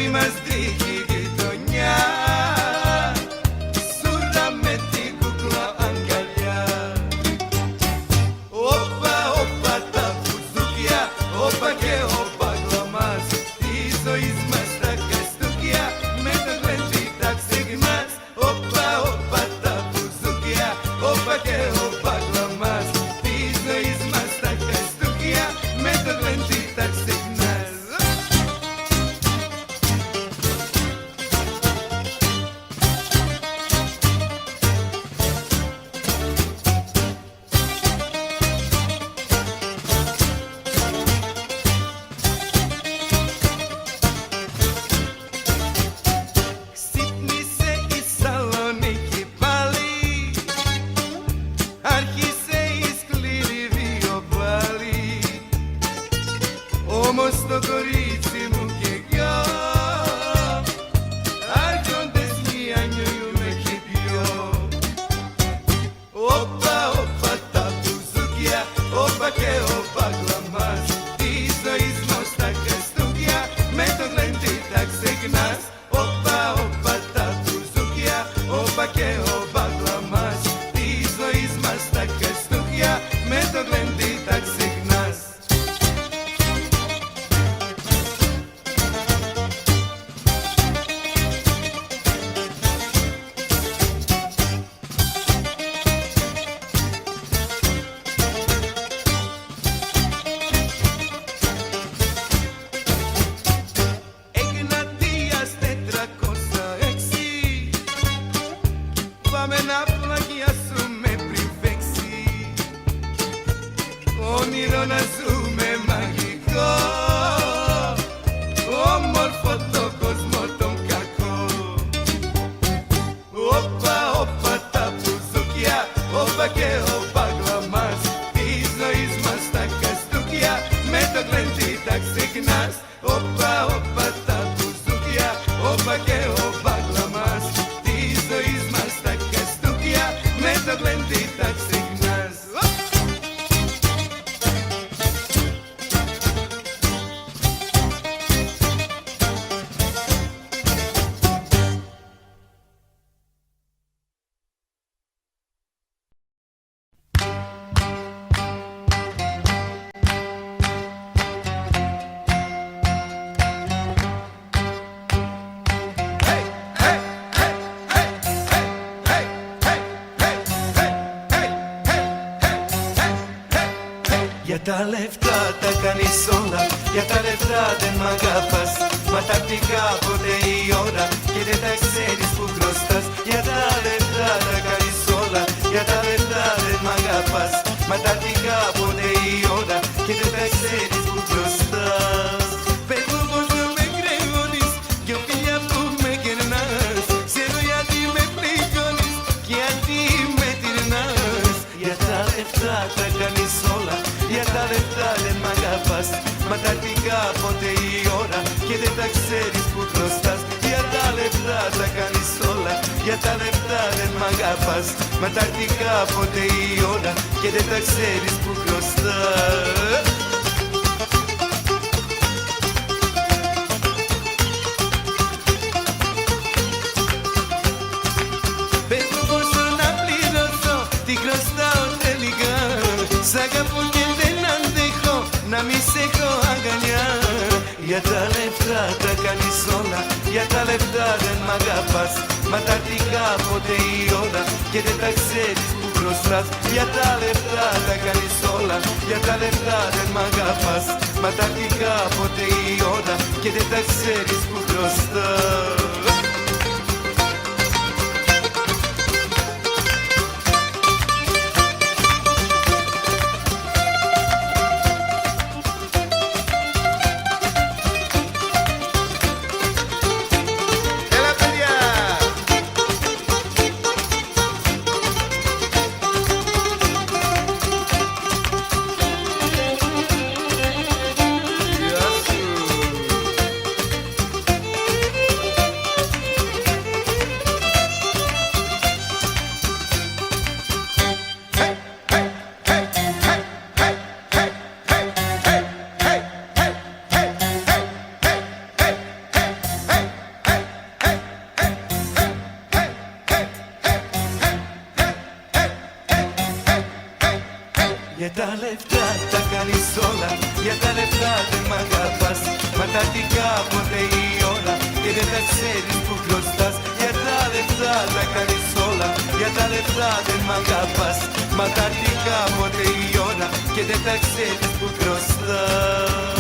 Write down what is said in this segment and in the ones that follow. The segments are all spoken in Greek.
μη μας τύχει η γειτονιά. Σούρα με την κούκλα αγκαλιά. Όπα, όπα τα μπουζούκια, όπα και όπα γλωμάς. Τη ζωής μας τα καστούκια, με το γλέντι τα ξεχνάς. Όπα, όπα τα μπουζούκια, όπα και όπα γλωμάς. Τη ζωής μας τα καστούκια, με το γλέντι τα ξεχνάς. Ξύπνησε η Σαλονίκη πάλι, άρχισε η σκληρή βίο πάλι. Όμως το κορίτσι μου και εγώ άρχοντες μία νιώουμε και δυο. Όπα, όπα τα μπουζούκια, όπα και όπα γλωμάς. Τη ζωής μας τα καστούκια, με το γλέντι τα ξεχνάς. Όπα, όπα τα μπουζούκια, όπα και όπα γλωμάς. Τη ζωής μας τα καστούκια, με το γλέντι τα ξεχνάς. Εγνατίας 406, πάμε να πλαγιάσουμε πριν παίξει. Όνειρο να ζούμε μαγικό, όμορφο το κόσμο τον κακό. Όπα, όπα τα μπουζούκια, όπα και όπα γλωμάς. Τη ζωής μας τα καστούκια, με το γλέντι τα ξεχνάς. Όπα, όπα τα μπουζούκια, όπα και όπα γλωμάς. Τη ζωής μας τα καστούκια, με το γλέντι τα ξεχνάς. Για τα λεφτά τα κάνεις όλα, για τα λεφτά δεν μ' αγαπάς. Μα τακτικά ποτέ η ώρα και δεν τα ξέρεις που χρωστάς. Για τα λεφτά τα κάνεις όλα, για τα λεφτά δεν μ' αγαπάς. Μα τακτικά ποτέ η ώρα και δεν τα ξέρεις που χρωστάς. Πες μου πως δεν με κρέγονεις, δυο φιλιά που με κερνάς. Ξέρω γιατί με πληγώνεις και γιατί με τυρνάς. Για τα λεφτά τα κάνεις όλα, για τα λεφτά δεν μ' αγαπάς. Μα τακτικά ποτέ η ώρα και δεν τα ξέρεις που χρωστάς. Για τα λεφτά τα κάνεις όλα, για τα λεφτά δεν μ' αγαπάς. Μα τακτικά ποτέ η ώρα και δεν τα ξέρεις που χρωστάς. Πες μου πόσο να πληρώσω, τι χρωστάω τελικά. Σ' αγαπώ και δεν αντέχω να μη σε έχω αγκαλιά. Για τα λεφτά τα κάνεις όλα, για τα λεφτά δεν μ' αγαπάς. Μα τακτικά ποτέ η ώρα και δεν τα ξέρεις που χρωστάς. Για τα λεφτά τα κάνεις όλα, για τα λεφτά δεν μ' αγαπάς. Μα τακτικά ποτέ η ώρα και δεν τα ξέρεις που χρωστάς. τα λεφτά τα κάνεις όλα, για τα λεφτά δεν μ' αγαπάς. Μα τα έρθει κάποτε η ώρα και δεν τα ξέρεις που χρωστάς. Για τα λεφτά τα κάνεις όλα, για τα λεφτά δεν μ' αγαπάς. Μα τα έρθει κάποτε η ώρα και δεν τα ξέρεις που χρωστάς.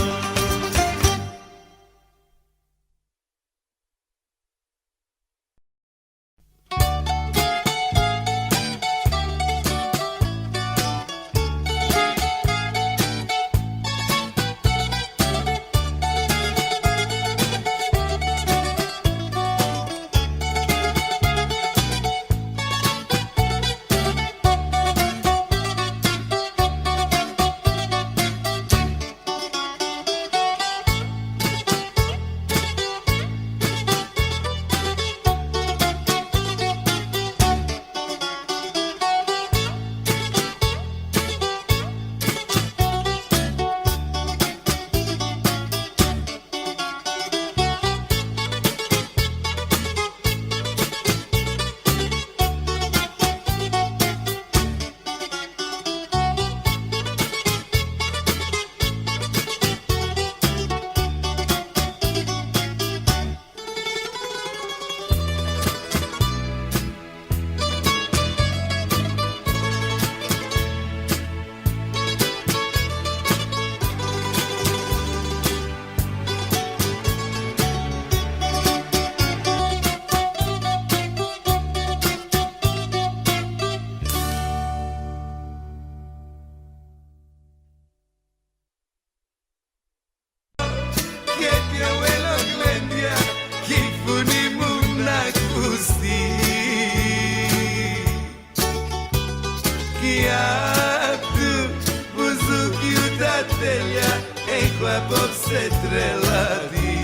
Έχω απόψε τρελαθεί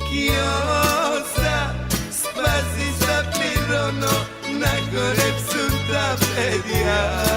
κι όσα σπάσεις θα πληρώνω να χορέψουν τα παιδιά.